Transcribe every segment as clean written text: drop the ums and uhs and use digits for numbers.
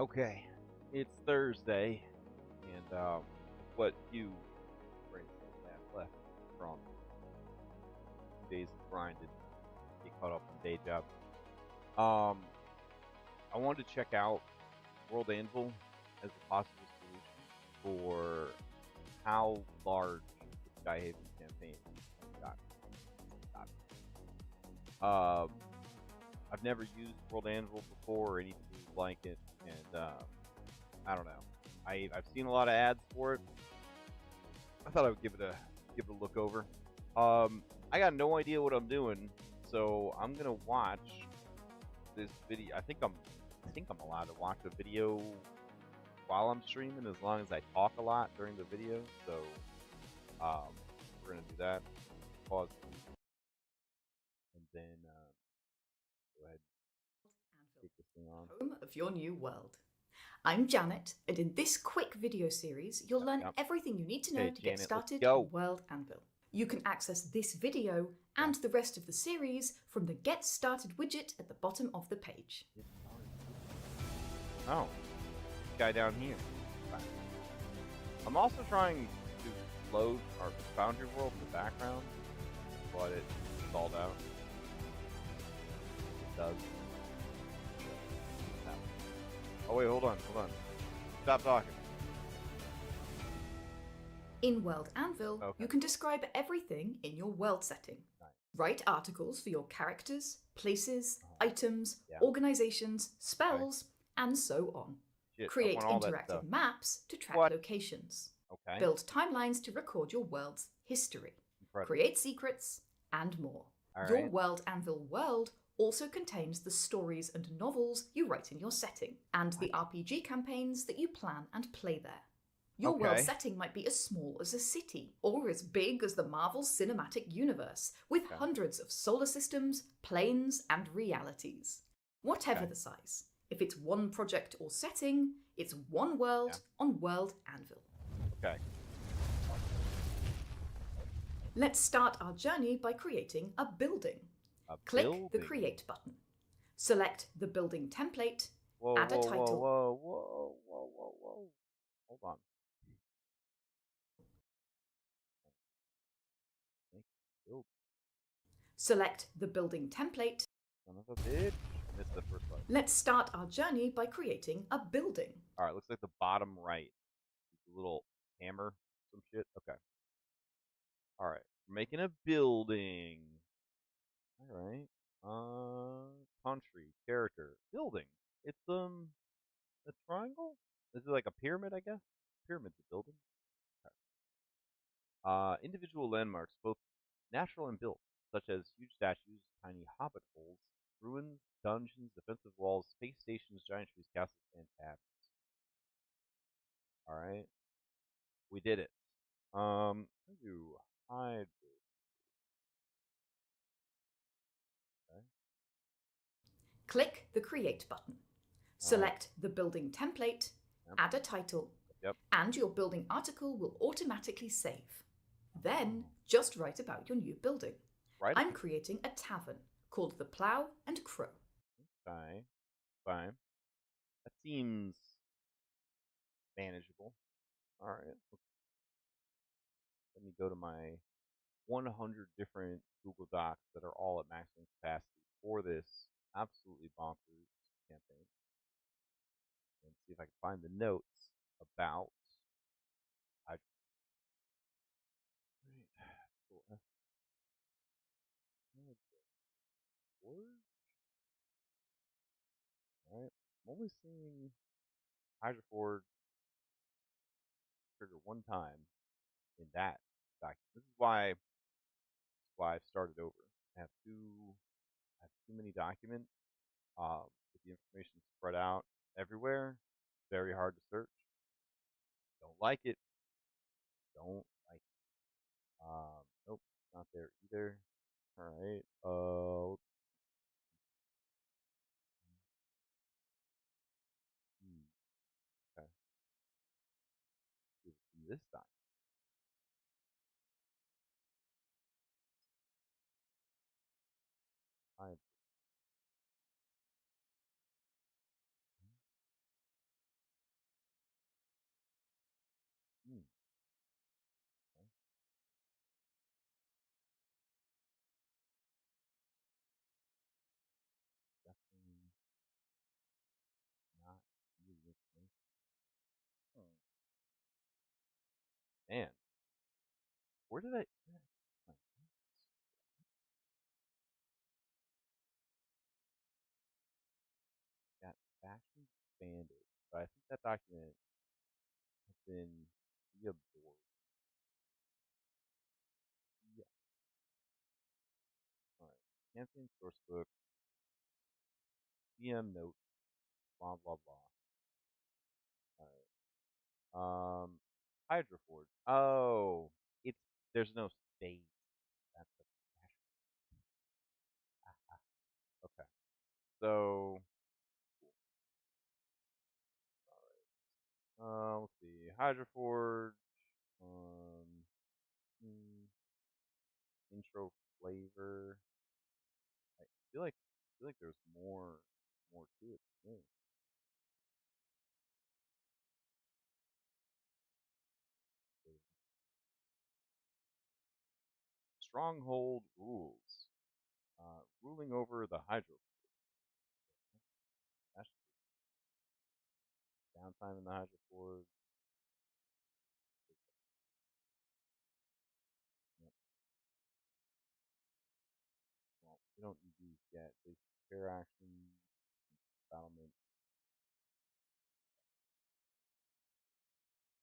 Okay, it's Thursday, and what few brain cells I have left from 2 days of grinding, get caught up on day job. Um, I wanted to check out World Anvil as a possible solution for how large the Skyhaven campaign got. Um, I've never used World Anvil before or anything like it, and I don't know. I've seen a lot of ads for it. I thought I would give it a look over. I got no idea what I'm doing, so I'm gonna watch this video. I think I'm allowed to watch a video while I'm streaming as long as I talk a lot during the video. So um, we're gonna do that. Pause and then go ahead and take this thing on. Home of your new world. I'm Janet, and in this quick video series, you'll learn everything you need to know to get started in World Anvil. You can access this video and the rest of the series from the Get Started widget at the bottom of the page. Oh, this guy down here. I'm also trying to load our Foundry world in the background, but it stalled out. It does. Oh wait, hold on. Stop talking. In World Anvil, you can describe everything in your world setting. Write articles for your characters, places, items, organizations, spells, and so on. Create interactive maps to track locations. Build timelines to record your world's history. Create secrets, and more. Your World Anvil world also contains the stories and novels you write in your setting, and the RPG campaigns that you plan and play there. Your world setting might be as small as a city, or as big as the Marvel Cinematic Universe, with hundreds of solar systems, planes, and realities. Whatever the size, if it's one project or setting, it's one world on World Anvil. Okay. Let's start our journey by creating a building. Click the Create button. Select the building template, add a title. Whoa. Hold on. Select the building template. Son of a bitch. I missed the first one. Let's start our journey by creating a building. Alright, looks like the bottom right. A little hammer, some shit. Okay. Alright. We're making a building. Alright. Country, character, building. It's a triangle? Is it like a pyramid, I guess? Pyramid's a building. Okay. Individual landmarks, both natural and built, such as huge statues, tiny hobbit holes, ruins, dungeons, defensive walls, space stations, giant trees, castles, and taverns. Alright. We did it. You hide. Okay. Click the Create button. Select the building template, add a title, and your building article will automatically save. Then, just write about your new building. I'm creating a tavern called the Plough and Crow. Okay, fine. That seems manageable. Alright. Let me go to my 100 different Google Docs that are all at maximum capacity for this absolutely bonkers campaign. And see if I can find the notes about Alright. I'm only seeing Hydroforge trigger one time in that document. This is why I've started over. I have too many documents. With the information spread out everywhere, very hard to search. Don't like it. Don't like it. Nope, not there either. Alright. Okay. This document. Man, where did I? Got faction expanded, but I think that document has been reabsorbed. Yeah. All right. Campaign source book, PM note, blah blah blah. All right. Hydroforge. Oh, it's there's no space. That's the okay. So let's see. Hydroforge. Um, hmm, intro flavor. I feel like there's more to it. Yeah. Stronghold rules. Ruling over the Hydro. That's downtime in the Hydro Forge. Yep. Well, we don't need these yet. Basic fair action, battlement.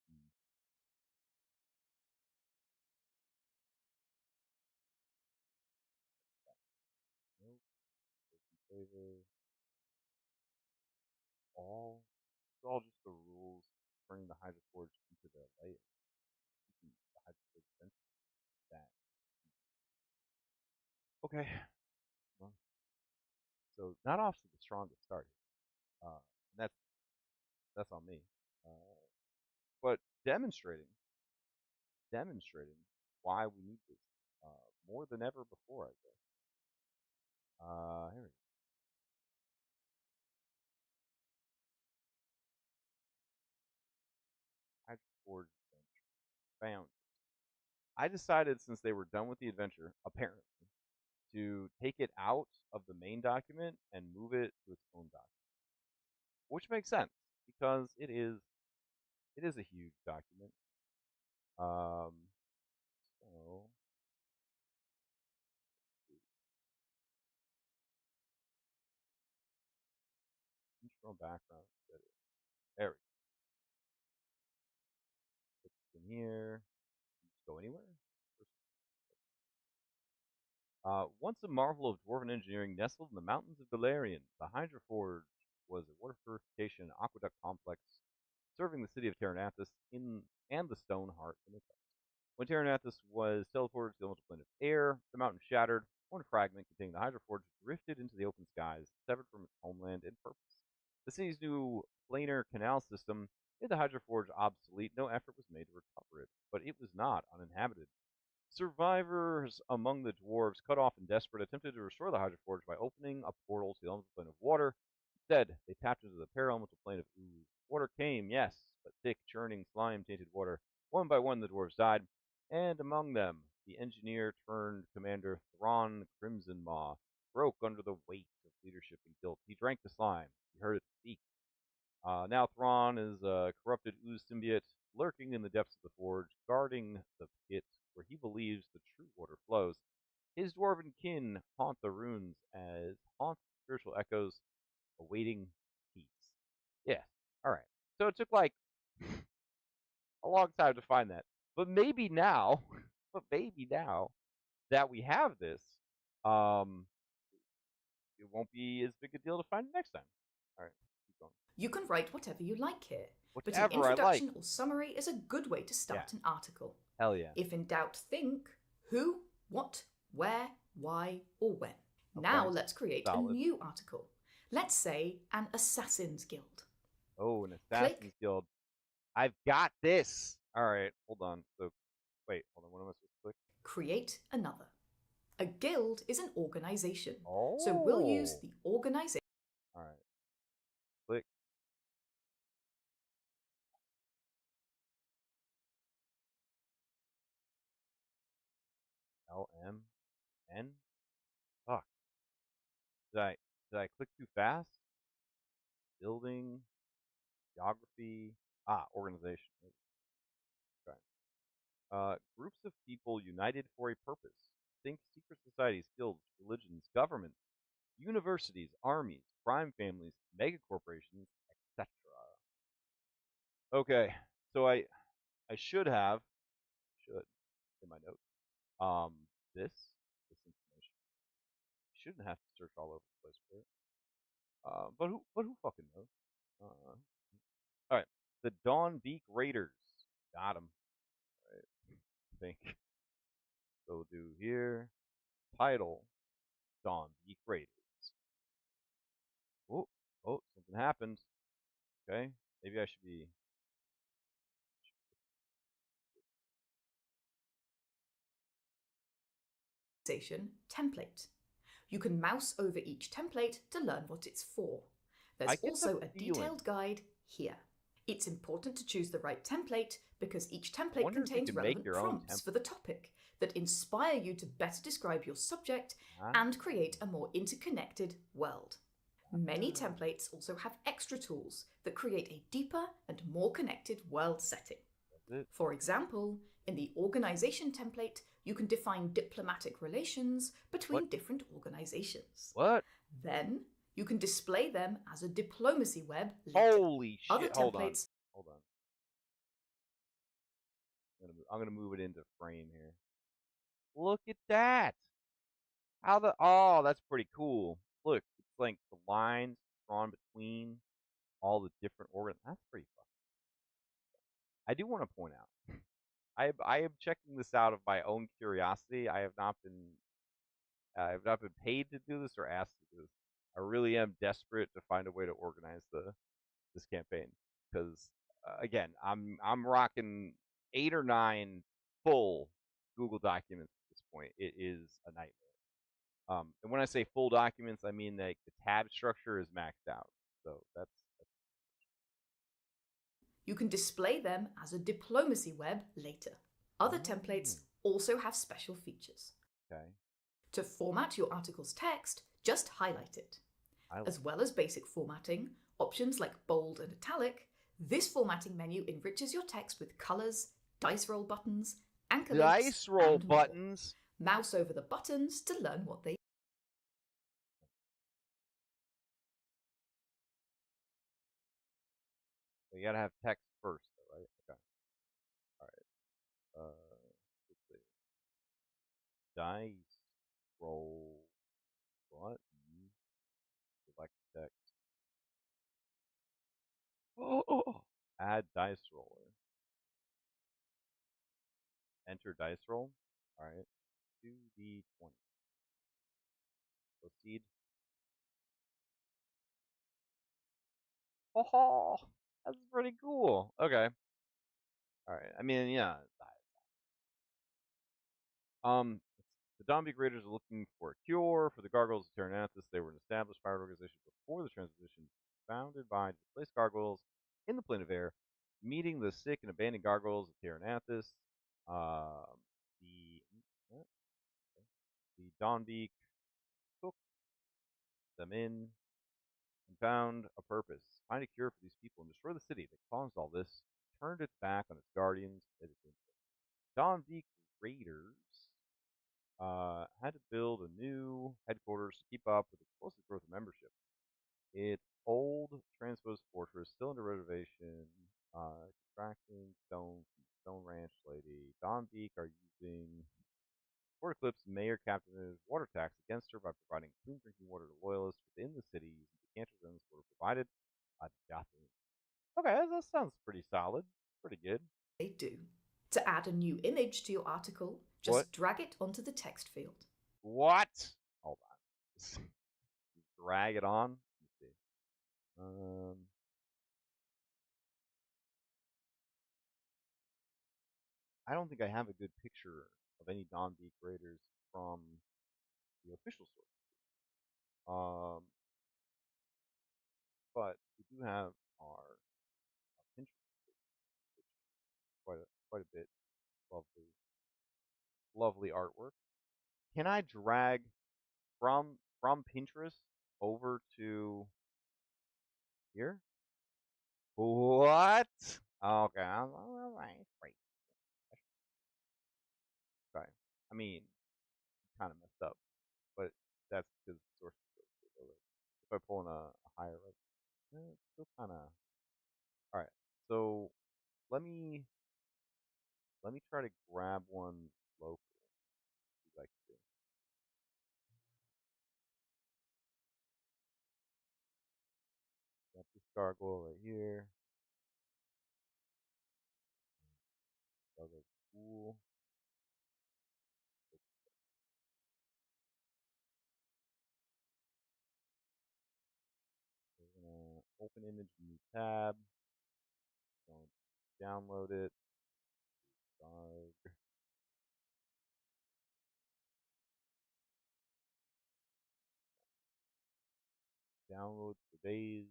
Hmm. Nope. Basic flavor. It's all just the rules turning the Hydro Forge into the layer. Keeping the Hydro Forge sensitive. That. Okay. Well, so not off to the strongest start. And that's on me. But demonstrating why we need this more than ever before, I guess. Here we go. Hydro Forge Adventure. Found. I decided since they were done with the adventure, apparently, to take it out of the main document and move it to its own document, which makes sense because it is a huge document. Um, so intro background. There we go. Put this in here. Just go anywhere. Once a marvel of dwarven engineering nestled in the mountains of Beleriand, the Hydra Forge was a water purification and aqueduct complex serving the city of Terranathus and the stone heart in its heart. When Terranathus was teleported to the elemental plane of air, the mountain shattered. One fragment containing the Hydra Forge drifted into the open skies, severed from its homeland and purpose. The city's new planar canal system made the Hydra Forge obsolete. No effort was made to recover it, but it was not uninhabited. Survivors among the dwarves, cut off and desperate, attempted to restore the Hydra Forge by opening a portal to the elemental plane of water. Instead, they tapped into the para-elemental plane of ooze. Water came, yes, but thick, churning, slime-tainted water. One by one, the dwarves died, and among them, the engineer-turned-commander Thrawn Crimsonmaw broke under the weight of leadership and guilt. He drank the slime. He heard it speak. Now Thrawn is a corrupted ooze symbiote lurking in the depths of the forge, guarding the pit where he believes the true water flows. His dwarven kin haunt the ruins as spiritual echoes, awaiting peace. Yes. All right. So it took like a long time to find that, but maybe now, that we have this, um, it won't be as big a deal to find it next time. All right. Keep going. You can write whatever you like here, but an Whatever I like. introduction or summary is a good way to start an article. Hell yeah. If in doubt, think who, what, where, why, or when. Okay. Now let's create a new article. Let's say an Assassin's Guild. Oh, an Assassin's Guild. I've got this. All right, hold on. So, wait, hold on. What am I supposed to click? Create another. A guild is an organization. Oh. So we'll use the organization. All right. Click. LMN. Fuck. Did I click too fast? Building. Geography. Organization. Okay. Groups of people united for a purpose. Think secret societies, guilds, religions, governments, universities, armies, crime families, megacorporations, etc. Okay, so I should in my notes this information. Shouldn't have to search all over the place for it. But who fucking knows? All right, the Dawn Beak Raiders got them. Right, I think so. We'll do here title Dawn Beak Raiders. Oh, oh, something happened. Okay, maybe I should be. Template. You can mouse over each template to learn what it's for. There's also a detailed guide here. It's important to choose the right template because each template contains relevant prompts for the topic that inspire you to better describe your subject and create a more interconnected world. Many templates also have extra tools that create a deeper and more connected world setting. For example, in the organization template, you can define diplomatic relations between different organizations. Then, you can display them as a diplomacy web later. Holy shit. Other templates... Hold on. I'm going to move it into frame here. Look at that. Oh, that's pretty cool. Look, it's like the lines drawn between all the different organs. That's pretty fun. I do want to point out, I am checking this out of my own curiosity. I have not been paid to do this or asked to do this. I really am desperate to find a way to organize this campaign because again, I'm rocking 8 or 9 full Google documents at this point. It is a nightmare. And when I say full documents, I mean that the tab structure is maxed out. So that's you can display them as a diplomacy web later. Other templates also have special features. Okay. To format your article's text, just highlight it. As well as basic formatting, options like bold and italic, this formatting menu enriches your text with colors, dice roll buttons, anchor links, dice roll buttons. Mouse over the buttons to learn what they You gotta have text first, though, right? Okay. All right. Let's see. Dice roll button. Select text. Oh, add dice roller. Enter dice roll. All right. 2d20. Proceed. Oh, that's pretty cool. Okay. All right. I mean, yeah. The Dawn Beak Raiders are looking for a cure for the gargoyles of Terranathus. They were an established pirate organization before the transition, founded by displaced gargoyles in the plane of air, meeting the sick and abandoned gargoyles of Terranathus. The Dawn Beak took them in and found a purpose. Find a cure for these people and destroy the city that caused all this. Turned its back on its guardians. Dawn Beak Raiders had to build a new headquarters to keep up with explosive growth of membership. Its old transposed fortress still under renovation. Extracting stone from the Stone Ranch Lady. Dawn Beak are using Port Eclipse Mayor Captain water tax against her by providing clean drinking water to loyalists within the city using decanters and water provided by Gotham. Okay, that sounds pretty solid. Pretty good. They do. To add a new image to your article, just drag it onto the text field. What? Hold on. Drag it on. Let me see. I don't think I have a good picture of any Dawn Beak Raiders from the official source. But we do have our Pinterest page, which is quite a bit lovely artwork. Can I drag from Pinterest over to here? What? Okay, all right, great. I mean, kind of messed up, but that's because the source code is so low. If I pull in a higher res, it's still kind of. All right, so let me try to grab one local. See what I can do. Got this gargoyle right here. Gargoyle's cool. We're gonna open image, new tab. Don't download it. Download surveys.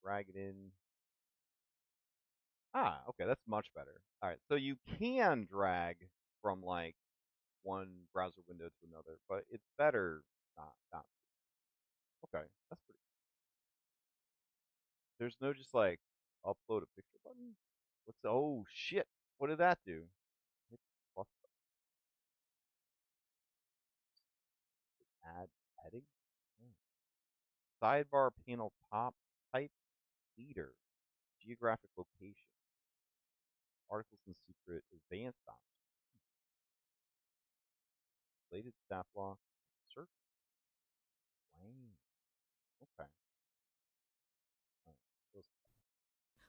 Drag it in. Ah, okay, that's much better. All right, so you can drag from like one browser window to another, but it's better not. Okay, that's pretty. There's no just like upload a picture button. What's the, oh shit? What did that do? Hit plus add heading. Oh. Sidebar panel top type leader geographic location articles and secret advanced options related staff lock search. Lane. Okay.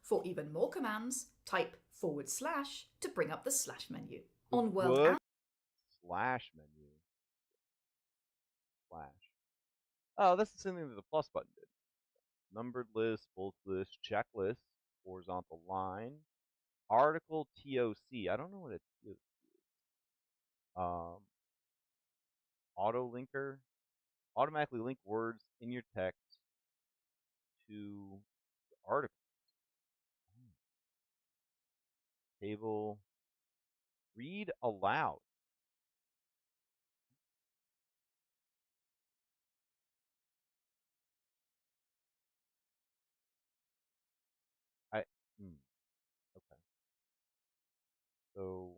For even more commands, type / to bring up the slash menu. On World slash menu. Slash. Oh, that's the same thing that the plus button did. Numbered list, bulk list, checklist, horizontal line, article TOC. I don't know what a TOC is. Auto linker, automatically link words in your text to the article. Table. Read aloud. Okay. So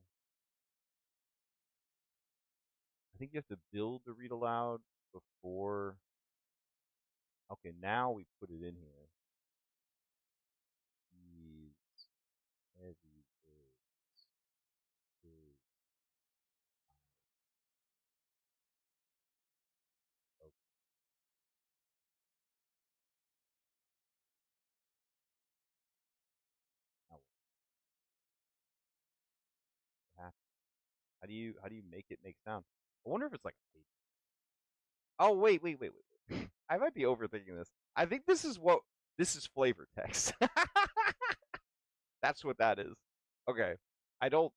I think you have to build the read aloud before. Okay, now we put it in here. These heavy words. How do you make it make sound? I wonder if it's like a page. Oh wait. I might be overthinking this. I think this is flavor text. That's what that is. Okay. I don't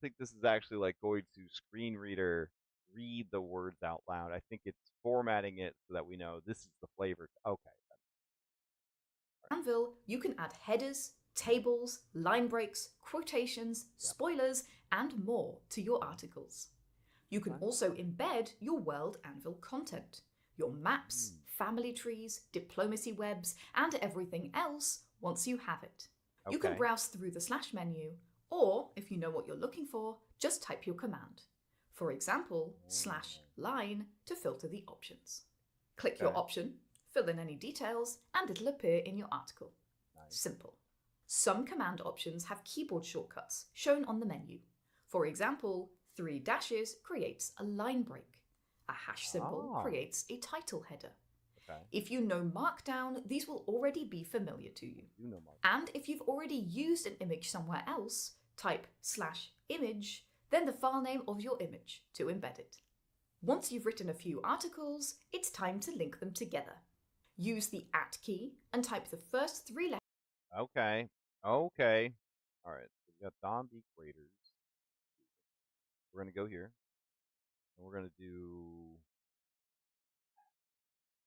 think this is actually like going to screen reader read the words out loud. I think it's formatting it so that we know this is the flavor. Okay. Anvil, you can add headers, tables, line breaks, quotations, spoilers, and more to your articles. You can also embed your World Anvil content, your maps, family trees, diplomacy webs, and everything else once you have it. You can browse through the slash menu, or if you know what you're looking for, just type your command. For example, /line to filter the options. Click your option, fill in any details, and it'll appear in your article. Simple. Some command options have keyboard shortcuts shown on the menu. For example, 3 dashes creates a line break. A hash symbol creates a title header. If you know Markdown, these will already be familiar to you. And if you've already used an image somewhere else, type /image, then the file name of your image to embed it. Once you've written a few articles, it's time to link them together. Use the @ key and type the first 3 letters. Okay. All right. So we got Don B. Graders. We're going to go here. And we're going to do.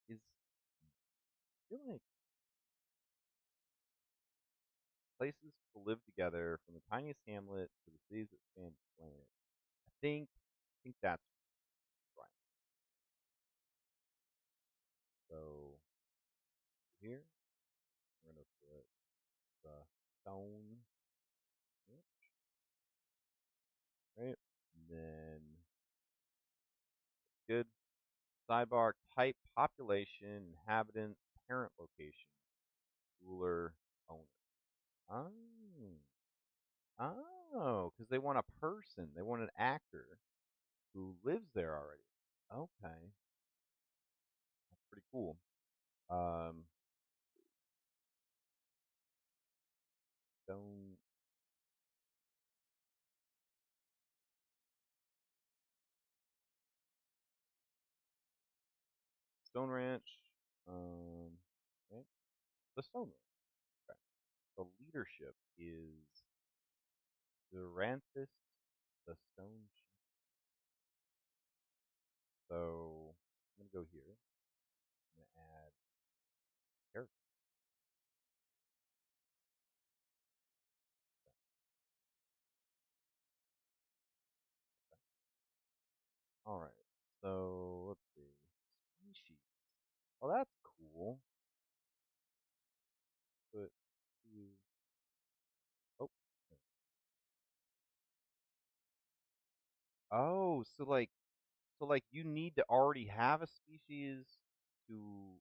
I feel like places to live together from the tiniest hamlet to the cities that span the planet. I think that's right. So here we're gonna put the stone, right? And then Sidebar type population, inhabitants, parent location, ruler, owner. Oh. Oh, because they want a person. They want an actor who lives there already. Okay. That's pretty cool. Um, Stone. Stone Ranch. Right? The Stone Ranch. Okay. The leadership is Duranthus the Stone Chief. So I'm gonna go here. I'm gonna add character. All right. So let's see. Species. Oh, that's cool. Put you. Oh. Oh, so like you need to already have a species to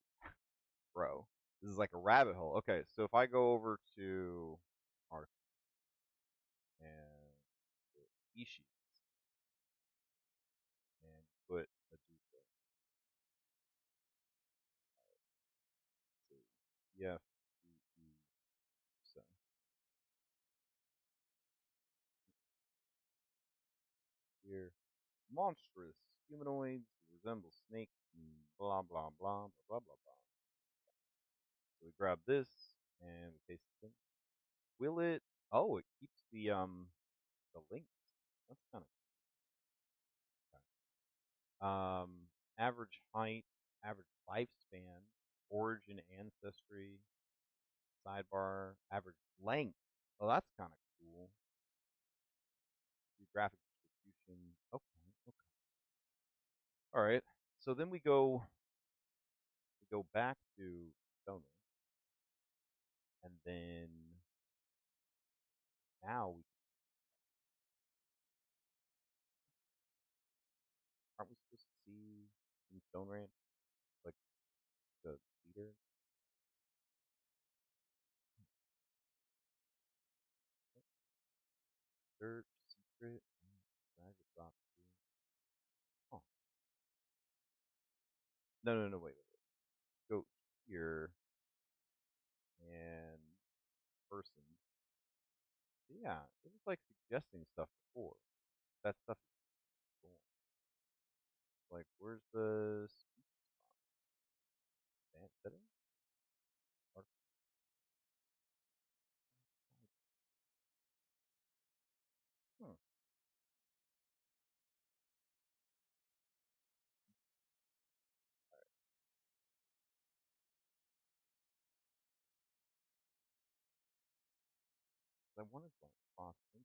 grow. This is like a rabbit hole. Okay, so if I go over to article and put species and put Medusa, yeah, so here monstrous humanoids resemble snakes and blah blah blah blah blah blah blah. So we grab this and we paste it in. Will it? Oh, it keeps the links. That's kind of cool. Average height, average lifespan, origin, ancestry, sidebar, average length. Oh, that's kind of cool. Geographic distribution. Okay, okay. All right. So then we go back to Stoner, and then now we aren't we supposed to see in Stone Ranch like the leader? Search secret. Drag or drop to. Oh no, wait. Go here and person. Yeah, it was like suggesting stuff before. That stuff is cool. Like, where's the advanced setting? Hmm. I wanted to cross into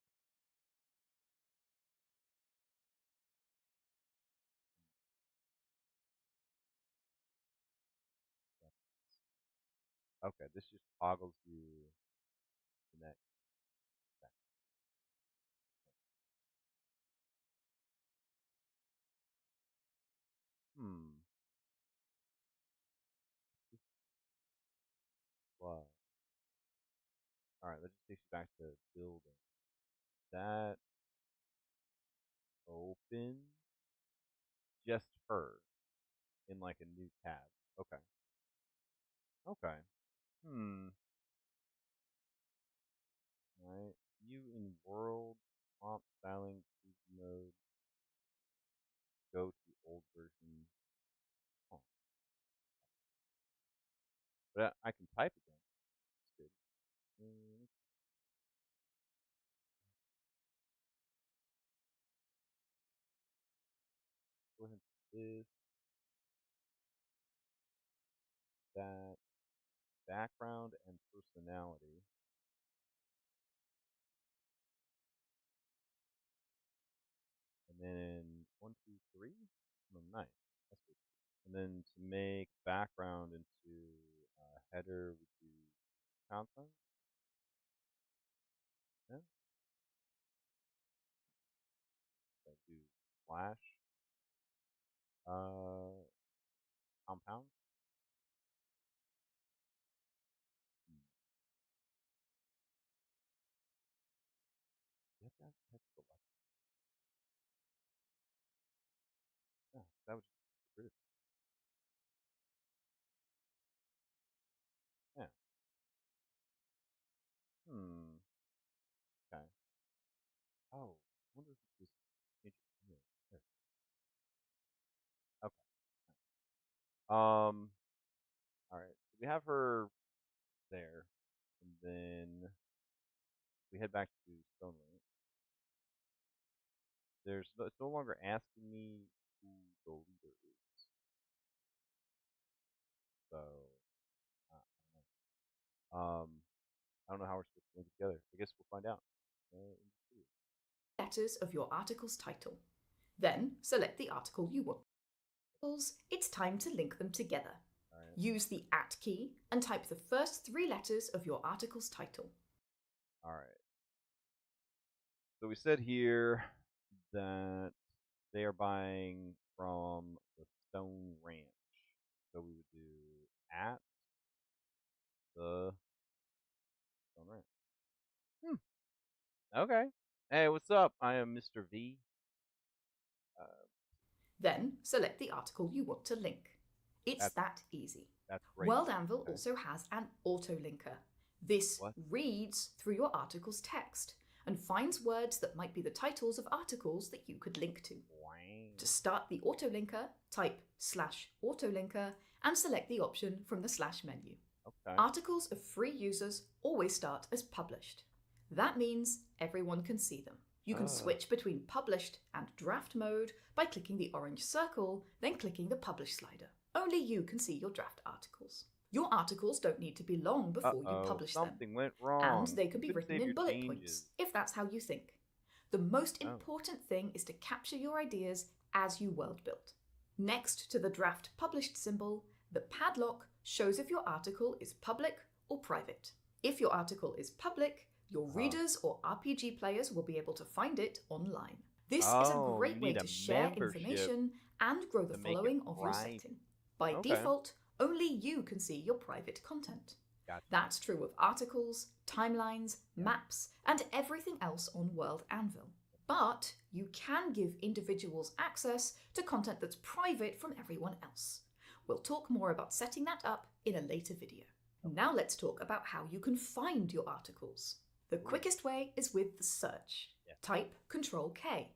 that. Okay, this just toggles you to the next section. Hmm. Wow. All right, that just takes you back to building. That open just her in like a new tab. Okay. Okay. Hmm. All right. You in world prompt styling choose mode. Go to old version. Oh. But I can type again. That's good. Mm, Go ahead and this, that, background and personality. And then one, two, three. Oh, nice. That's good. And then to make background into header, we do content. Yeah. I do slash. Compound? You have to have technical license. Yeah, that would just be rude. Yeah. Okay. Oh, I wonder if it's just change it here. There. Okay. All right. So we have her there, and then we head back to Stoneway. It's no longer asking me who the leader is. So I don't know how we're supposed to link it together. I guess we'll find out. Letters of your article's title. Then select the article you want. It's time to link them together. Right. Use the @ key and type the first 3 letters of your article's title. All right. So we said here that they are buying from the Stone Ranch. So we would do at the Stone Ranch. Okay. Hey, what's up? I am Mr. V. Then select the article you want to link. It's that easy. That's great. World Anvil also has an auto-linker. This reads through your article's text and finds words that might be the titles of articles that you could link to. Wow. To start the autolinker, type /autolinker and select the option from the / menu. Okay. Articles of free users always start as published. That means everyone can see them. You can switch between published and draft mode by clicking the orange circle, then clicking the publish slider. Only you can see your draft articles. Your articles don't need to be long before you publish them. Something went wrong. And they can be written in bullet points, if that's how you think. The most important thing is to capture your ideas as you world build. Next to the draft published symbol, the padlock shows if your article is public or private. If your article is public, your readers or RPG players will be able to find it online. This is a great way to share information and grow the following of your setting. By default, only you can see your private content. Gotcha. That's true of articles, timelines, maps, and everything else on World Anvil. But you can give individuals access to content that's private from everyone else. We'll talk more about setting that up in a later video. Now let's talk about how you can find your articles. The quickest way is with the search. Type Control-K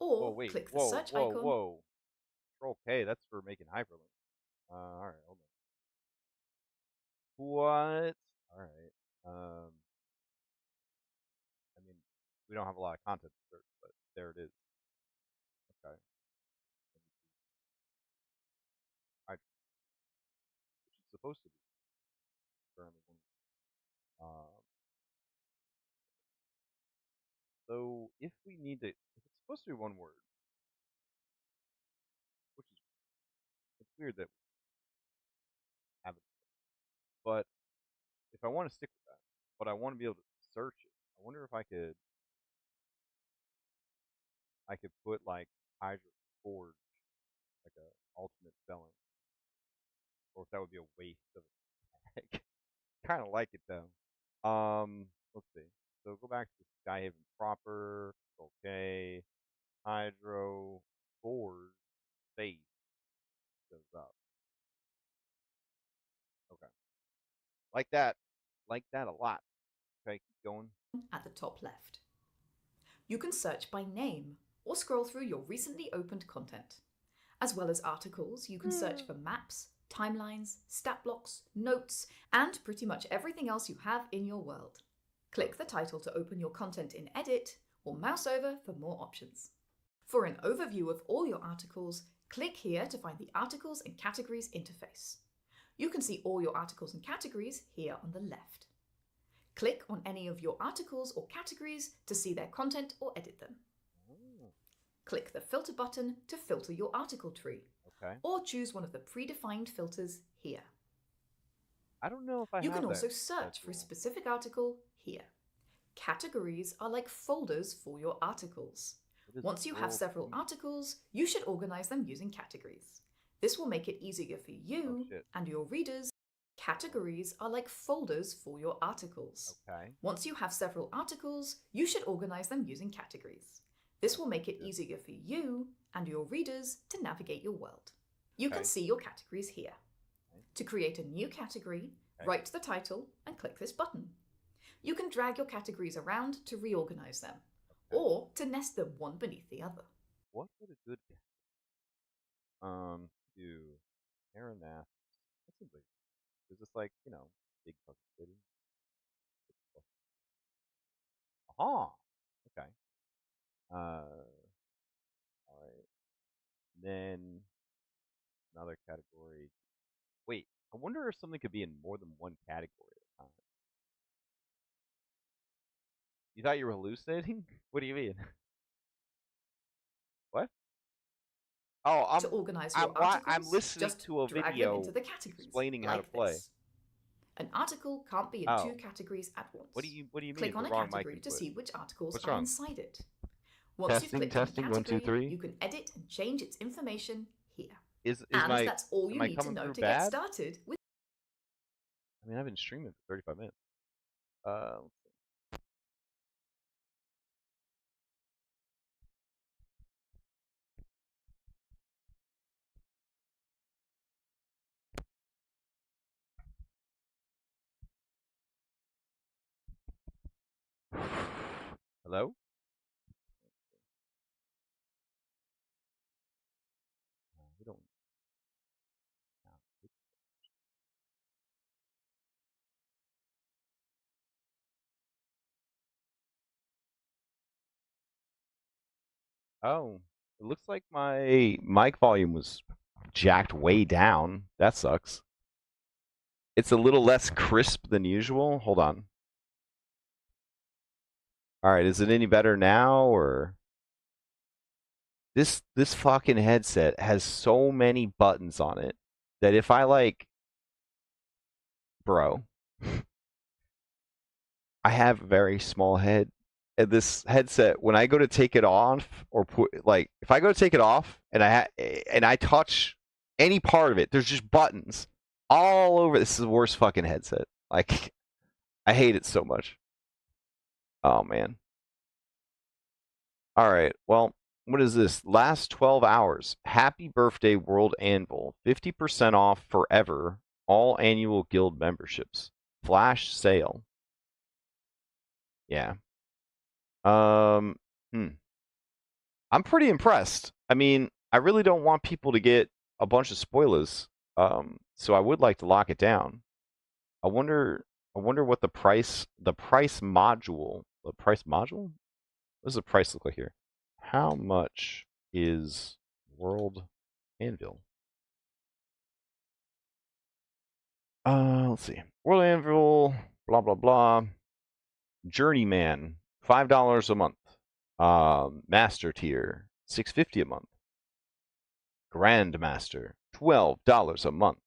or click the search icon. Control-K, that's for making hyperlinks. All right, hold on. What? All right. I mean, we don't have a lot of content to search, but there it is. Okay. Which is supposed to be. So if we need to, if it's supposed to be one word, which is it's weird that we have it, but if I want to stick with that, but I want to be able to search it, I wonder if I could put like Hydra Forge, like a alternate spelling, or if that would be a waste of a tag. Kind of like it though. Let's see. So go back to Skyhaven proper. Okay. Hydro Forge space goes up. Okay. Like that. Like that a lot. Okay, keep going. At the top left. You can search by name or scroll through your recently opened content. As well as articles, you can search for maps, timelines, stat blocks, notes, and pretty much everything else you have in your world. Click the title to open your content in Edit, or mouse over for more options. For an overview of all your articles, click here to find the Articles and Categories interface. You can see all your articles and categories here on the left. Click on any of your articles or categories to see their content or edit them. Click the filter button to filter your article tree. Okay. Or choose one of the predefined filters here. I don't know if I have You can also that. search for a specific article here. Categories are like folders for your articles. Once you have several articles, you should organize them using categories. This will make it easier for you and your readers. Categories are like folders for your articles. Okay. Once you have several articles, you should organize them using categories. This will make it easier for you and your readers to navigate your world. You can see your categories here. To create a new category, write the title and click this button. You can drag your categories around to reorganize them, or to nest them one beneath the other. What would a good do Aeronaut? That seems like is this like, you know, big fucking city? Aha. Okay. All right. Then another category. Wait, I wonder if something could be in more than one category at a time. You thought you were hallucinating? What do you mean? What? Oh, to organize your articles, I'm listening just to a drag video them into the categories, explaining how like to play. this. An article can't be in two categories at once. What do you mean? Click on a category to see which articles are inside it. Once you've clicked testing, on a category, 1, 2, 3. you can edit and change its information here. And that's all you need to know to get started with. I mean, I've been streaming for 35 minutes. Hello? We don't. Oh, it looks like my mic volume was jacked way down. That sucks. It's a little less crisp than usual. Hold on. All right, is it any better now or this fucking headset has so many buttons on it that if I like bro, I have a very small head. And this headset, when I go to take it off or put like if I go to take it off and I touch any part of it, there's just buttons all over. This is the worst fucking headset. Like I hate it so much. Oh man. All right. Well, what is this? Last 12 hours. Happy birthday, World Anvil. 50% off forever. All annual guild memberships. Flash sale. Yeah. I'm pretty impressed. I mean, I really don't want people to get a bunch of spoilers. So I would like to lock it down. I wonder what the price module. What does the price look like here? How much is World Anvil? Let's see. World Anvil, blah blah blah. Journeyman, $5 a month. Master tier, $6.50 a month. Grandmaster, $12 a month.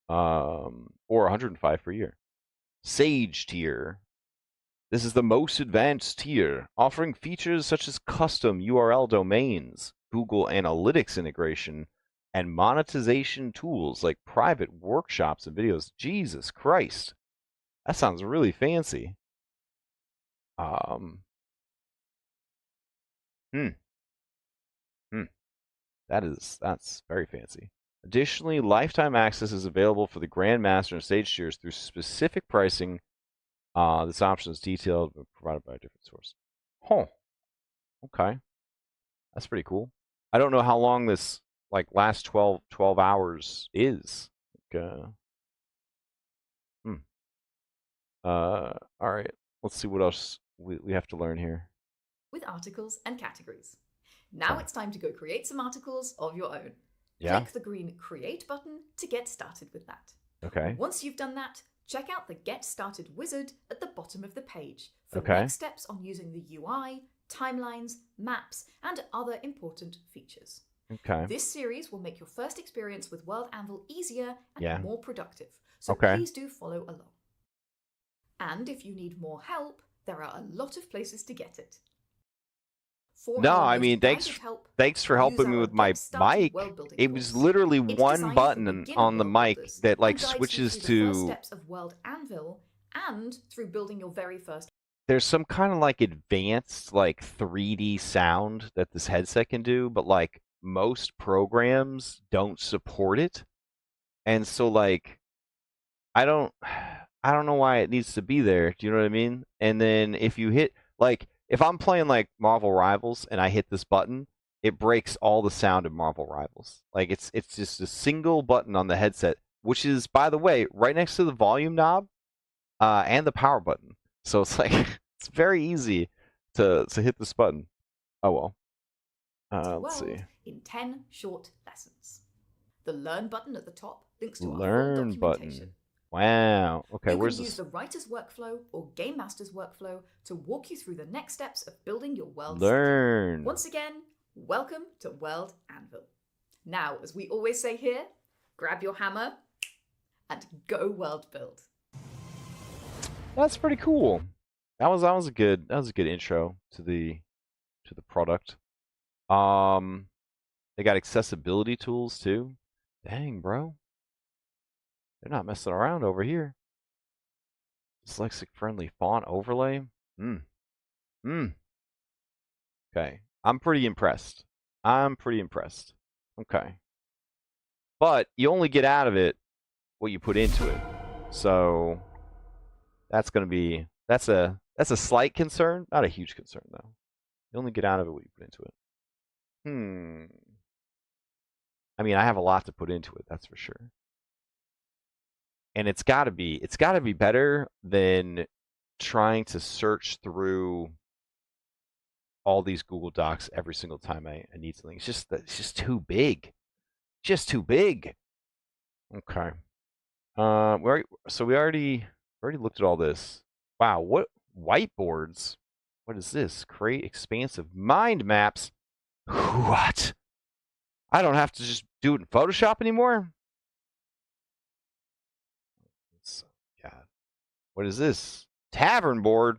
Or $105 per year. Sage tier. This is the most advanced tier, offering features such as custom URL domains, Google Analytics integration, and monetization tools like private workshops and videos. Jesus Christ. That sounds really fancy. That's very fancy. Additionally, lifetime access is available for the Grandmaster and Sage tiers through specific pricing. This option is detailed but provided by a different source. Huh. Okay. That's pretty cool. I don't know how long this like last 12 hours is. All right. Let's see what else we have to learn here. With articles and categories. Now it's time to go create some articles of your own. Yeah. Click the green Create button to get started with that. Okay. Once you've done that, check out the Get Started wizard at the bottom of the page for next steps on using the UI, timelines, maps, and other important features. Okay. This series will make your first experience with World Anvil easier and more productive, so please do follow along. And if you need more help, there are a lot of places to get it. For No, our I most mean, guided help, thanks for use helping me our with my Get Started mic. World Building It was course. literally It's one designed for button beginner on the world mic builders that like and guides you switches through the first to. steps of World Anvil and through building your very first. There's some kind of like advanced like 3D sound that this headset can do, but like most programs don't support it. And so like I don't I don't know why it needs to be there. Do you know what I mean? And then if you hit like if I'm playing like Marvel Rivals and I hit this button, it breaks all the sound of Marvel Rivals. Like it's just a single button on the headset, which is by the way right next to the volume knob and the power button. So it's like it's very easy to hit this button. Oh well. Let's see. In 10 short lessons. The Learn button at the top links to our full Learn documentation. button. Wow. Okay, you where's can this? use the writer's workflow or game master's workflow to walk you through the next steps of building your world. Learn. Once again, welcome to World Anvil. Now, as we always say here, grab your hammer and go world build. That's pretty cool. That was a good intro to the product. They got accessibility tools too. Dang, bro. They're not messing around over here. Dyslexic friendly font overlay. Okay. I'm pretty impressed. Okay. But you only get out of it what you put into it. So that's a slight concern, not a huge concern though. You only get out of it what you put into it. I mean, I have a lot to put into it, that's for sure. And it's got to be better than trying to search through all these Google Docs every single time I need something. It's just too big. Just too big. Okay. We already looked at all this. Wow, what whiteboards? What is this? Create expansive mind maps. What? I don't have to just do it in Photoshop anymore? God. What is this? Tavern board?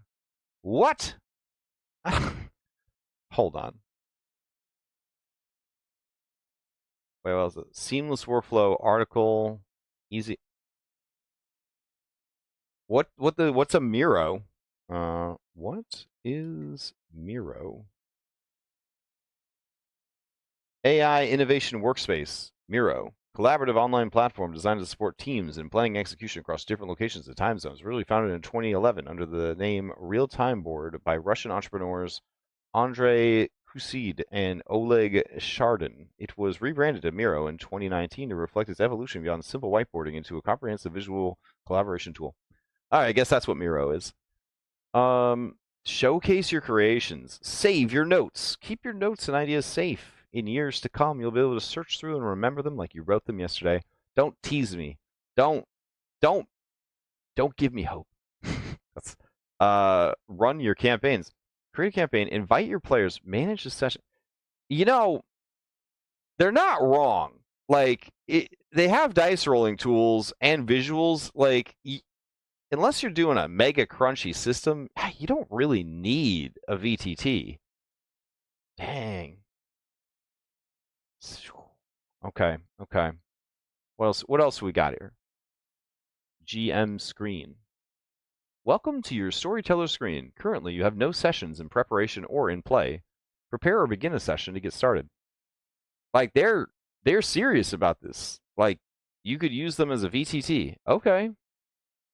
What? Hold on. Wait, what was it? Seamless workflow article. Easy. What's a Miro? What is Miro? AI Innovation Workspace, Miro. Collaborative online platform designed to support teams in planning execution across different locations and time zones. Really founded in 2011 under the name Real Time Board by Russian entrepreneurs Andrei Kusid and Oleg Shardin. It was rebranded to Miro in 2019 to reflect its evolution beyond simple whiteboarding into a comprehensive visual collaboration tool. All right, I guess that's what Miro is. Showcase your creations. Save your notes. Keep your notes and ideas safe. In years to come, you'll be able to search through and remember them like you wrote them yesterday. Don't tease me. Don't give me hope. Run your campaigns. Create a campaign. Invite your players. Manage the session. You know, they're not wrong. Like, they have dice rolling tools and visuals. Like, unless you're doing a mega crunchy system, you don't really need a VTT. Dang. Okay. What else we got here? GM screen. Welcome to your storyteller screen. Currently, you have no sessions in preparation or in play. Prepare or begin a session to get started. Like they're serious about this. Like you could use them as a VTT. Okay.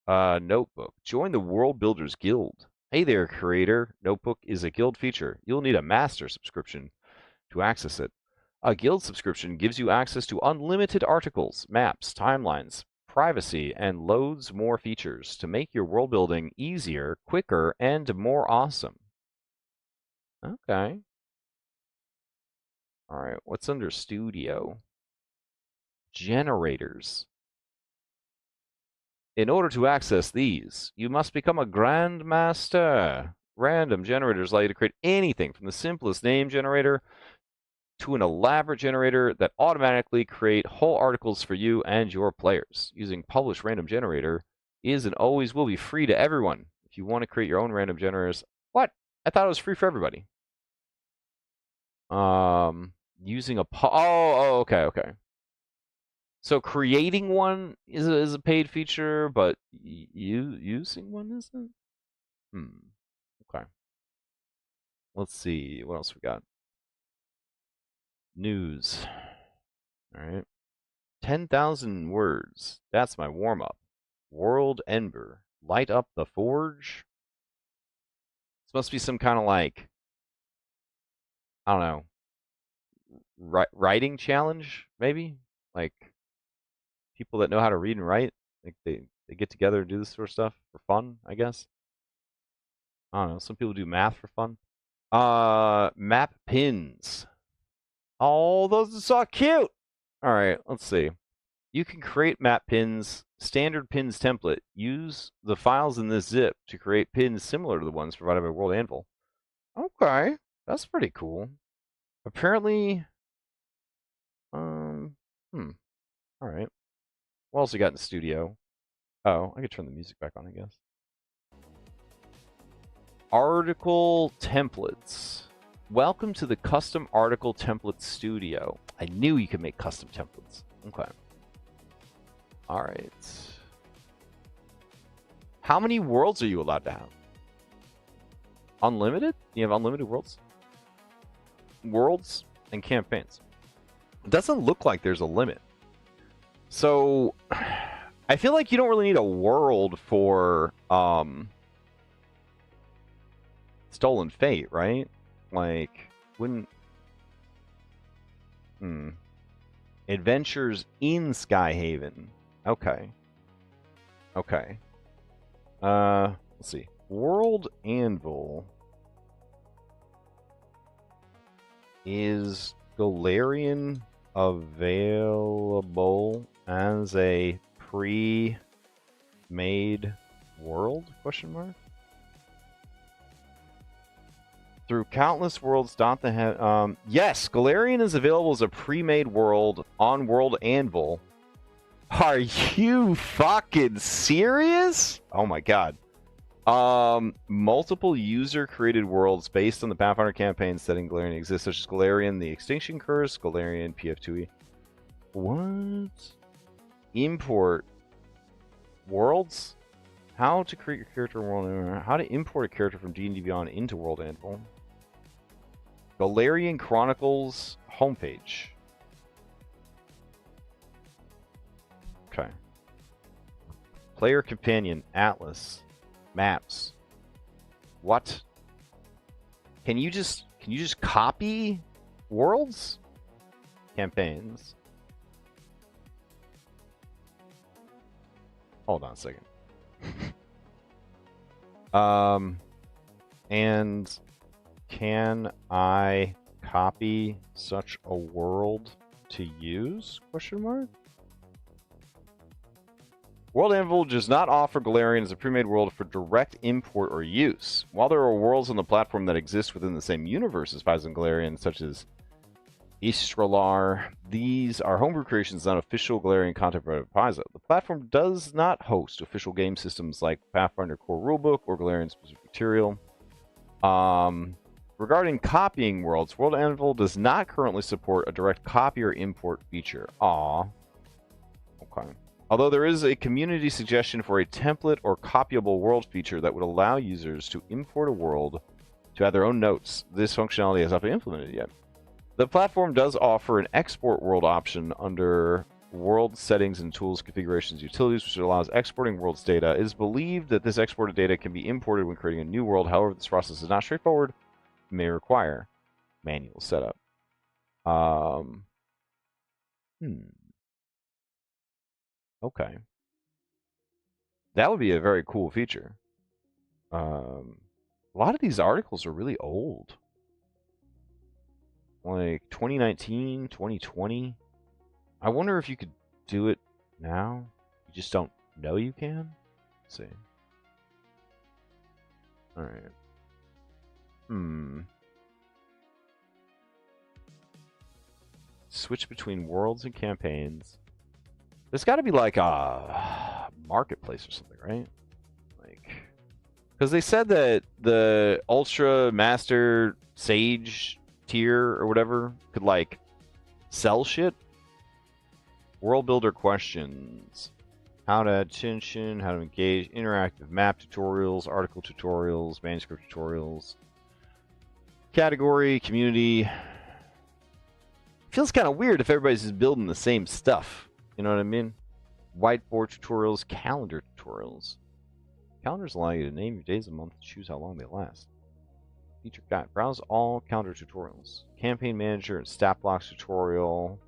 Notebook. Join the World Builders Guild. Hey there, creator. Notebook is a guild feature. You'll need a master subscription to access it. A guild subscription gives you access to unlimited articles, maps, timelines, privacy, and loads more features to make your world building easier, quicker, and more awesome. Okay. All right, what's under studio? Generators. In order to access these, you must become a Grandmaster. Random generators allow you to create anything from the simplest name generator to an elaborate generator that automatically create whole articles for you and your players. Using Publish Random Generator is and always will be free to everyone. If you want to create your own random generators, what? I thought it was free for everybody. Using a okay. So creating one is a paid feature, but using one isn't. Okay. Let's see what else we got. News. All right. 10,000 words. That's my warm up. World Ember. Light up the forge. This must be some kind of like, I don't know, writing challenge, maybe? Like people that know how to read and write, like they get together and do this sort of stuff for fun, I guess. I don't know. Some people do math for fun. Map pins. Oh, those are so cute. All right, let's see. You can create map pins, standard pins template. Use the files in this zip to create pins similar to the ones provided by World Anvil. Okay, that's pretty cool. Apparently, all right. What else we got in the studio? Oh, I could turn the music back on, I guess. Article templates. Welcome to the custom article template studio. I knew you could make custom templates. Okay. All right. How many worlds are you allowed to have? Unlimited? You have unlimited worlds? Worlds and campaigns. It doesn't look like there's a limit. So, I feel like you don't really need a world for Stolen Fate, right? Like, wouldn't... Adventures in Skyhaven. Okay. Okay. Let's see. World Anvil is Galarian available as a pre-made world? Question mark. Through countless worlds, yes, Galarian is available as a pre-made world on World Anvil. Are you fucking serious? Oh my god. Multiple user-created worlds based on the Pathfinder campaign setting Galarian exist, such as Galarian the Extinction Curse, Galarian PF2E. What? Import worlds? How to create your character in World Anvil. How to import a character from D&D Beyond into World Anvil. Galarian Chronicles homepage. Okay. Player companion, Atlas, maps. What? Can you just copy worlds? Campaigns. Hold on a second. And can I copy such a world to use? Question mark. World Anvil does not offer Galarian as a pre-made world for direct import or use. While there are worlds on the platform that exist within the same universe as Paizo and Galarian, such as Istralar, these are homebrew creations, not official Galarian content provided by Paizo. The platform does not host official game systems like Pathfinder core rulebook or Galarian specific material. Regarding copying worlds, World Anvil does not currently support a direct copy or import feature. Aww. Okay. Although there is a community suggestion for a template or copyable world feature that would allow users to import a world to add their own notes, this functionality has not been implemented yet. The platform does offer an export world option under World Settings and Tools Configurations Utilities, which allows exporting world's data. It is believed that this exported data can be imported when creating a new world. However, this process is not straightforward and may require manual setup. Okay. That would be a very cool feature. A lot of these articles are really old. Like 2019, 2020. I wonder if you could do it now. You just don't know you can? Let's see. Alright. Switch between worlds and campaigns. There's got to be like a marketplace or something, right? Like, because they said that the Ultra Master Sage tier or whatever could like sell shit. World builder questions. How to attention, how to engage, interactive map tutorials, article tutorials, manuscript tutorials. Category, community. Feels kind of weird if everybody's just building the same stuff. You know what I mean? Whiteboard tutorials, calendar tutorials. Calendars allow you to name your days of the month and choose how long they last. Feature guide. Browse all calendar tutorials. Campaign manager and stat blocks tutorial.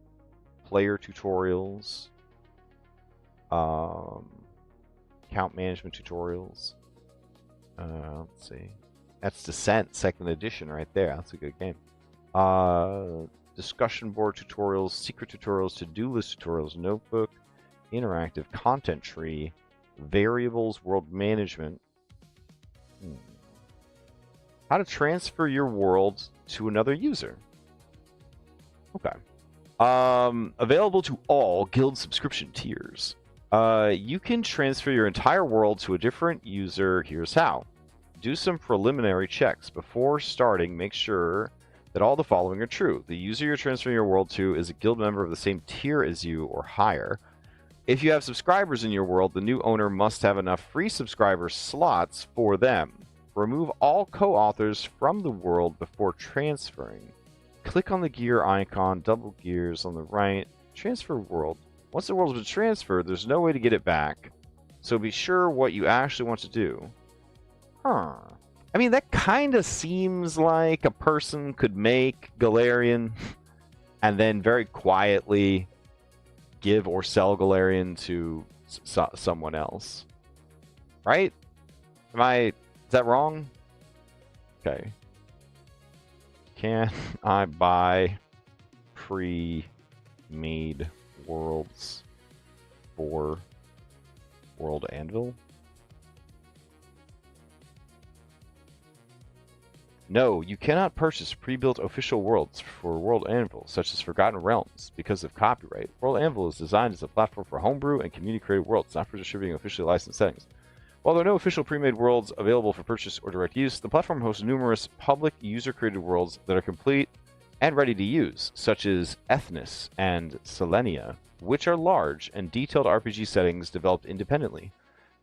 Player tutorials. Account management tutorials. Let's see. That's Descent, 2nd edition right there. That's a good game. Discussion board tutorials, secret tutorials, to-do list tutorials, notebook, interactive content tree, variables, world management. How to transfer your world to another user. Okay. Available to all guild subscription tiers. You can transfer your entire world to a different user. Here's how. Do some preliminary checks. Before starting, make sure that all the following are true. The user you're transferring your world to is a guild member of the same tier as you or higher. If you have subscribers in your world, the new owner must have enough free subscriber slots for them. Remove all co-authors from the world before transferring. Click on the gear icon, double gears on the right, transfer world. Once the world has been transferred, there's no way to get it back. So be sure what you actually want to do. Huh. I mean, that kind of seems like a person could make Galarian and then very quietly give or sell Galarian to someone else. Right? Is that wrong? Okay. Can I buy pre-made worlds for World Anvil? No, you cannot purchase pre-built official worlds for World Anvil, such as Forgotten Realms, because of copyright. World Anvil is designed as a platform for homebrew and community-created worlds, not for distributing officially licensed settings. While there are no official pre-made worlds available for purchase or direct use, the platform hosts numerous public user-created worlds that are complete and ready to use, such as Ethnos and Selenia, which are large and detailed RPG settings developed independently.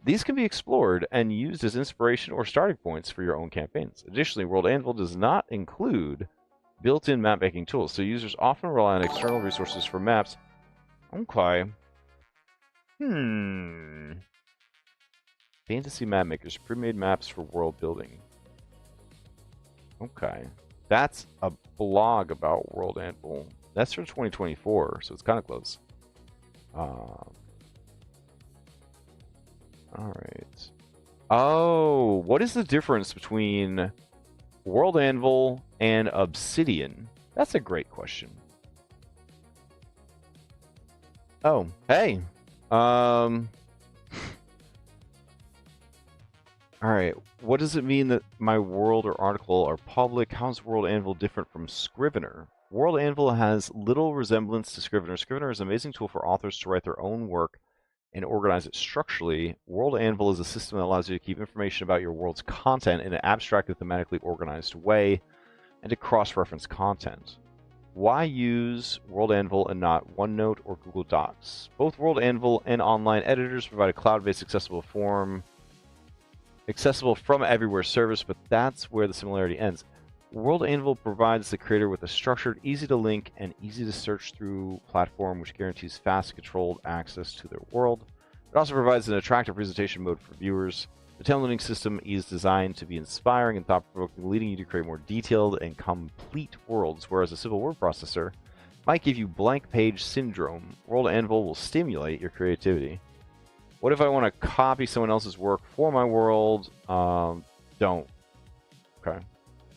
These can be explored and used as inspiration or starting points for your own campaigns. Additionally, World Anvil does not include built-in map-making tools, so users often rely on external resources for maps. Okay. Fantasy map makers, pre-made maps for world building. Okay. That's a blog about World Anvil. That's from 2024, so it's kind of close. Alright. Oh, what is the difference between World Anvil and Obsidian? That's a great question. Oh, hey. Alright, what does it mean that my world or article are public? How is World Anvil different from Scrivener? World Anvil has little resemblance to Scrivener. Scrivener is an amazing tool for authors to write their own work and organize it structurally. World Anvil is a system that allows you to keep information about your world's content in an abstract and thematically organized way, and to cross-reference content. Why use World Anvil and not OneNote or Google Docs? Both World Anvil and online editors provide a cloud-based accessible from everywhere service, but that's where the similarity ends. World Anvil provides the creator with a structured, easy-to-link, and easy-to-search-through platform which guarantees fast, controlled access to their world. It also provides an attractive presentation mode for viewers. The downloading system is designed to be inspiring and thought-provoking, leading you to create more detailed and complete worlds, whereas a simple word processor might give you blank page syndrome. World Anvil will stimulate your creativity. What if I want to copy someone else's work for my world? Don't. Okay.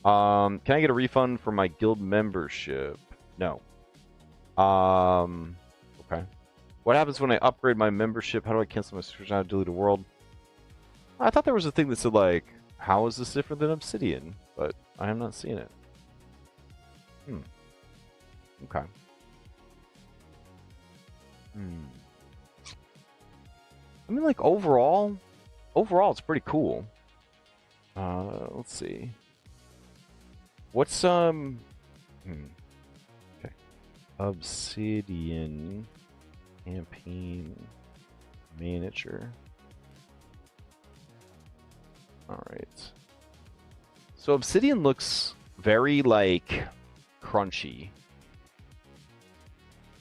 Can I get a refund for my guild membership? No. Okay. What happens when I upgrade my membership? How do I cancel my subscription? How to delete a world? I thought there was a thing that said, like, how is this different than Obsidian? But I am not seeing it. Okay. I mean, like, overall, it's pretty cool. Let's see. What's Okay. Obsidian campaign manager. All right. So Obsidian looks very like crunchy.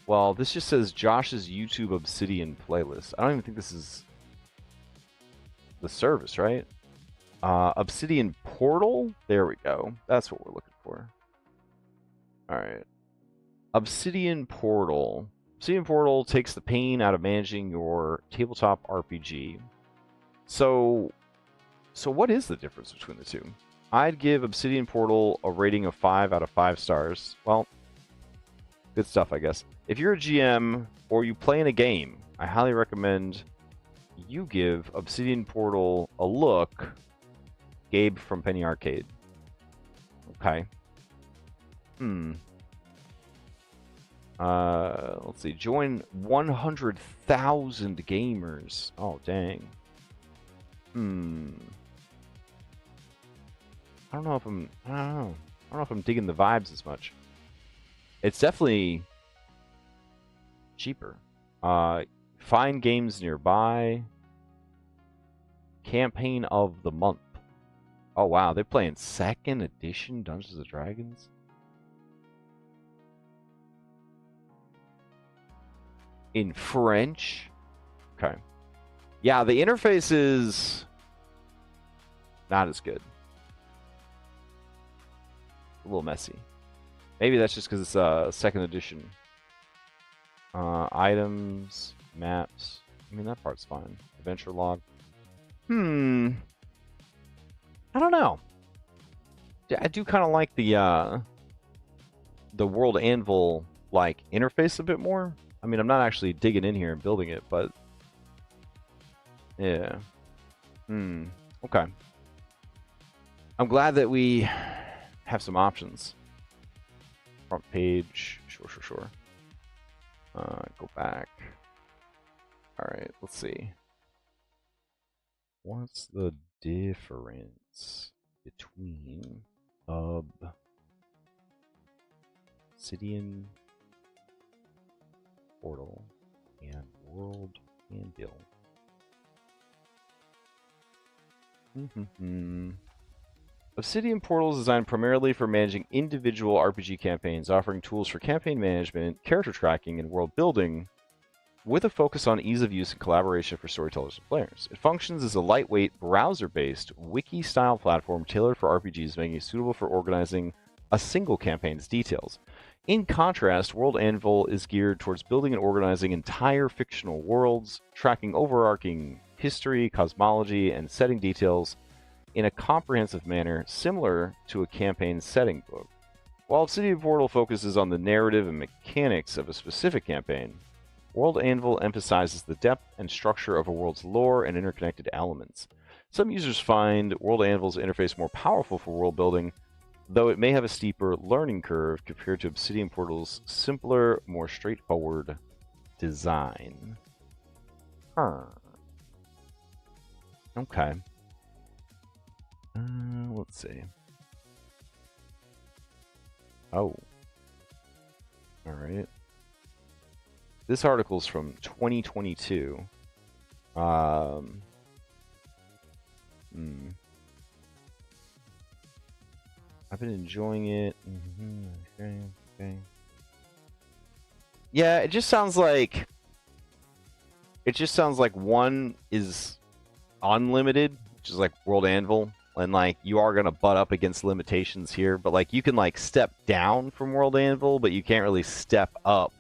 Well, this just says Josh's YouTube Obsidian playlist. I don't even think this is the service, right? Obsidian Portal. There we go. That's what we're looking for. All right. Obsidian Portal. Obsidian Portal takes the pain out of managing your tabletop RPG. So what is the difference between the two? I'd give Obsidian Portal a rating of 5 out of 5 stars. Well, good stuff, I guess. If you're a GM or you play in a game, I highly recommend you give Obsidian Portal a look. Gabe from Penny Arcade. Okay. Let's see. Join 100,000 gamers. Oh, dang. I don't know if I'm digging the vibes as much. It's definitely cheaper. Find games nearby. Campaign of the month. Oh wow, they're playing 2nd edition Dungeons & Dragons? In French? Okay. Yeah, the interface is not as good. A little messy. Maybe that's just because it's 2nd edition. Items, maps. I mean, that part's fine. Adventure log. I don't know. I do kind of like the World Anvil like interface a bit more. I mean, I'm not actually digging in here and building it, but yeah. Okay. I'm glad that we have some options. Front page. Sure. Go back. All right, let's see. What's the difference between Obsidian Portal and World Anvil? Obsidian Portal is designed primarily for managing individual RPG campaigns, offering tools for campaign management, character tracking, and world building, with a focus on ease of use and collaboration for storytellers and players. It functions as a lightweight, browser-based, wiki-style platform tailored for RPGs, making it suitable for organizing a single campaign's details. In contrast, World Anvil is geared towards building and organizing entire fictional worlds, tracking overarching history, cosmology, and setting details in a comprehensive manner similar to a campaign setting book. While Obsidian Portal focuses on the narrative and mechanics of a specific campaign, World Anvil emphasizes the depth and structure of a world's lore and interconnected elements. Some users find World Anvil's interface more powerful for world building, though it may have a steeper learning curve compared to Obsidian Portal's simpler, more straightforward design. Okay. Let's see. Oh. Alright. This article's from 2022. I've been enjoying it. Okay. Yeah, it just sounds like one is unlimited, which is like World Anvil, and like you are gonna butt up against limitations here, but like you can like step down from World Anvil, but you can't really step up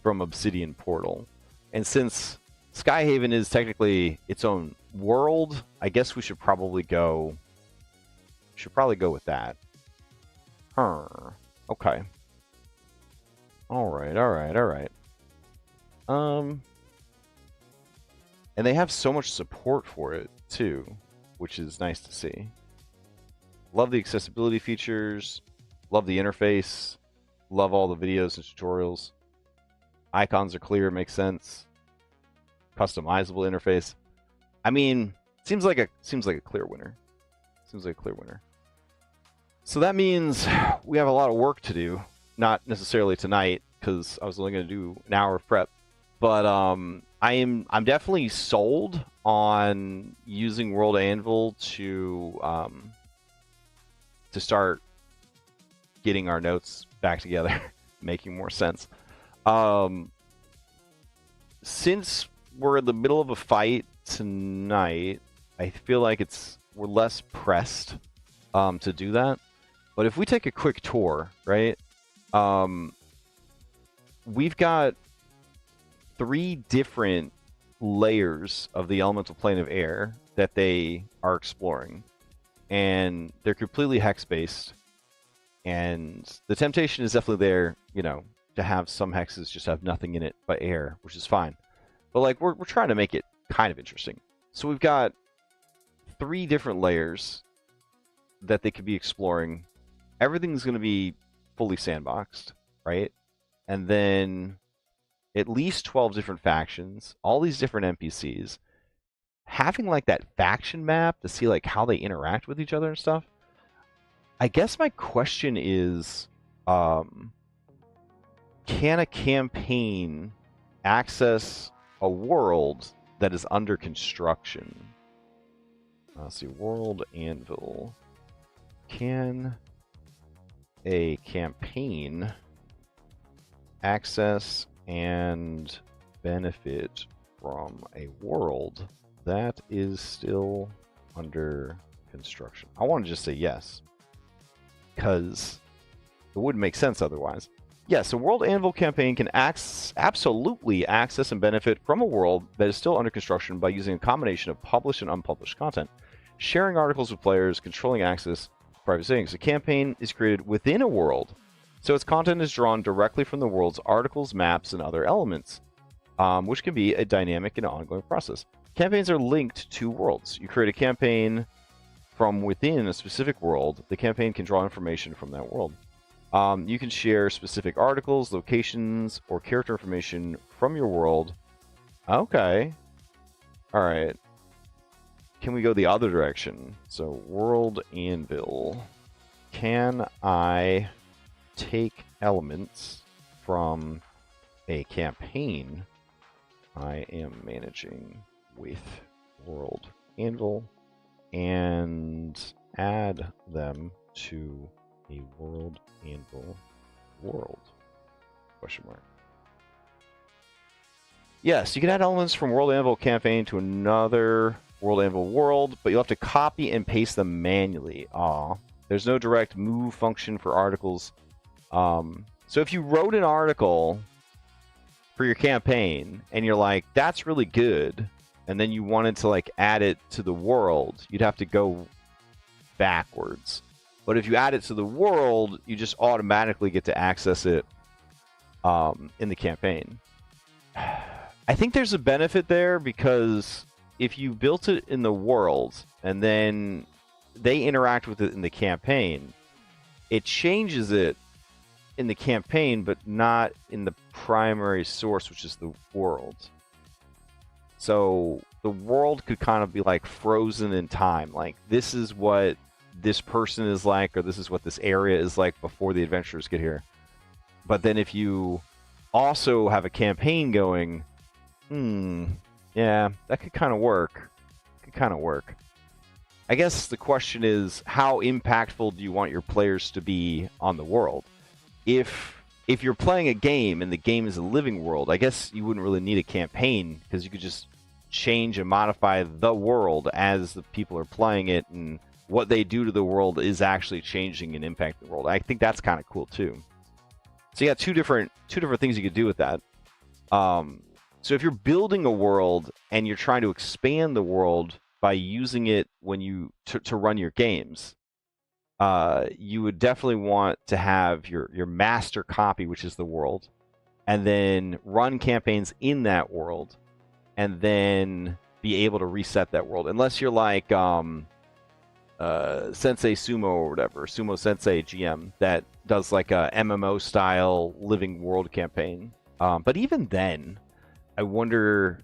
from Obsidian Portal. And since Skyhaven is technically its own world, I guess we should probably go with that. Okay. Alright. And they have so much support for it too, which is nice to see. Love the accessibility features, love the interface, love all the videos and tutorials. Icons are clear, makes sense. Customizable interface. I mean, seems like a clear winner. So that means we have a lot of work to do. Not necessarily tonight, because I was only going to do an hour of prep. But I'm definitely sold on using World Anvil to start getting our notes back together, making more sense. Since we're in the middle of a fight tonight, I feel like we're less pressed to do that. But if we take a quick tour, right? We've got 3 different layers of the elemental plane of air that they are exploring, and they're completely hex-based. And the temptation is definitely there, you know, to have some hexes just have nothing in it but air, which is fine. But like we're trying to make it kind of interesting. So we've got 3 different layers that they could be exploring. Everything's going to be fully sandboxed, right? And then at least 12 different factions, all these different NPCs. Having like that faction map to see like how they interact with each other and stuff. I guess my question is, can a campaign access a world that is under construction? Let's see, World Anvil. Can a campaign access and benefit from a world that is still under construction? I want to just say yes, because it wouldn't make sense otherwise. Yes, a World Anvil campaign can absolutely access and benefit from a world that is still under construction by using a combination of published and unpublished content, sharing articles with players, controlling access, private settings. A campaign is created within a world, so its content is drawn directly from the world's articles, maps, and other elements, which can be a dynamic and ongoing process. Campaigns are linked to worlds. You create a campaign from within a specific world. The campaign can draw information from that world. You can share specific articles, locations, or character information from your world. Okay. All right. Can we go the other direction? So, World Anvil. Can I take elements from a campaign I am managing with World Anvil and add them to a World Anvil world? Question mark. Yes, you can add elements from World Anvil campaign to another World Anvil world, but you'll have to copy and paste them manually. There's no direct move function for articles. So if you wrote an article for your campaign and you're like, that's really good, and then you wanted to like add it to the world, you'd have to go backwards. But if you add it to the world, you just automatically get to access it in the campaign. I think there's a benefit there, because if you built it in the world and then they interact with it in the campaign, it changes it in the campaign, but not in the primary source, which is the world. So the world could kind of be like frozen in time. Like, this is what this person is like, or this is what this area is like before the adventurers get here. But then if you also have a campaign going, yeah, that could kind of work. I guess the question is, how impactful do you want your players to be on the world? If you're playing a game and the game is a living world, I guess you wouldn't really need a campaign, because you could just change and modify the world as the people are playing it, and what they do to the world is actually changing and impacting the world. I think that's kind of cool too. So you got two different things you could do with that. So if you're building a world and you're trying to expand the world by using it when you to run your games, you would definitely want to have your master copy, which is the world, and then run campaigns in that world, and then be able to reset that world. Unless you're like Sensei Sumo or whatever, Sumo Sensei GM, that does like a MMO style living world campaign. But even then, I wonder.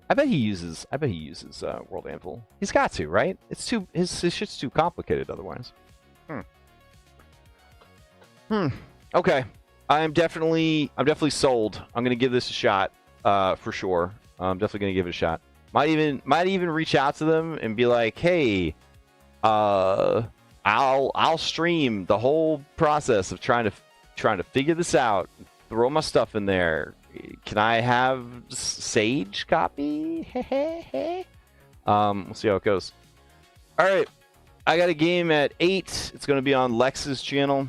I bet he uses World Anvil. He's got to, right? It's too his shit's too complicated otherwise. Okay. I'm definitely sold. I'm gonna give this a shot, for sure. I'm definitely gonna give it a shot. Might even reach out to them and be like, hey, I'll stream the whole process of trying to figure this out. Throw my stuff in there. Can I have Sage copy? We'll see how it goes. All right, I got a game at 8. It's going to be on Lex's channel.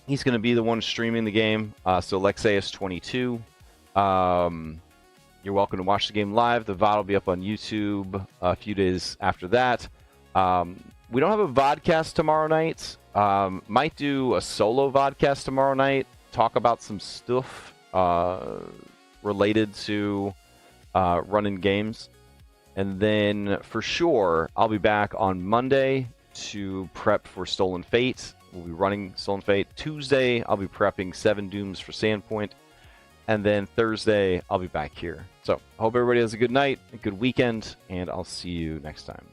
He's going to be the one streaming the game. So Lexaeus22. You're welcome to watch the game live. The VOD will be up on YouTube a few days after that. We don't have a vodcast tomorrow night. Might do a solo vodcast tomorrow night. Talk about some stuff related to running games. And then for sure, I'll be back on Monday to prep for Stolen Fate. We'll be running Stolen Fate. Tuesday, I'll be prepping 7 Dooms for Sandpoint. And then Thursday, I'll be back here. So I hope everybody has a good night, a good weekend, and I'll see you next time.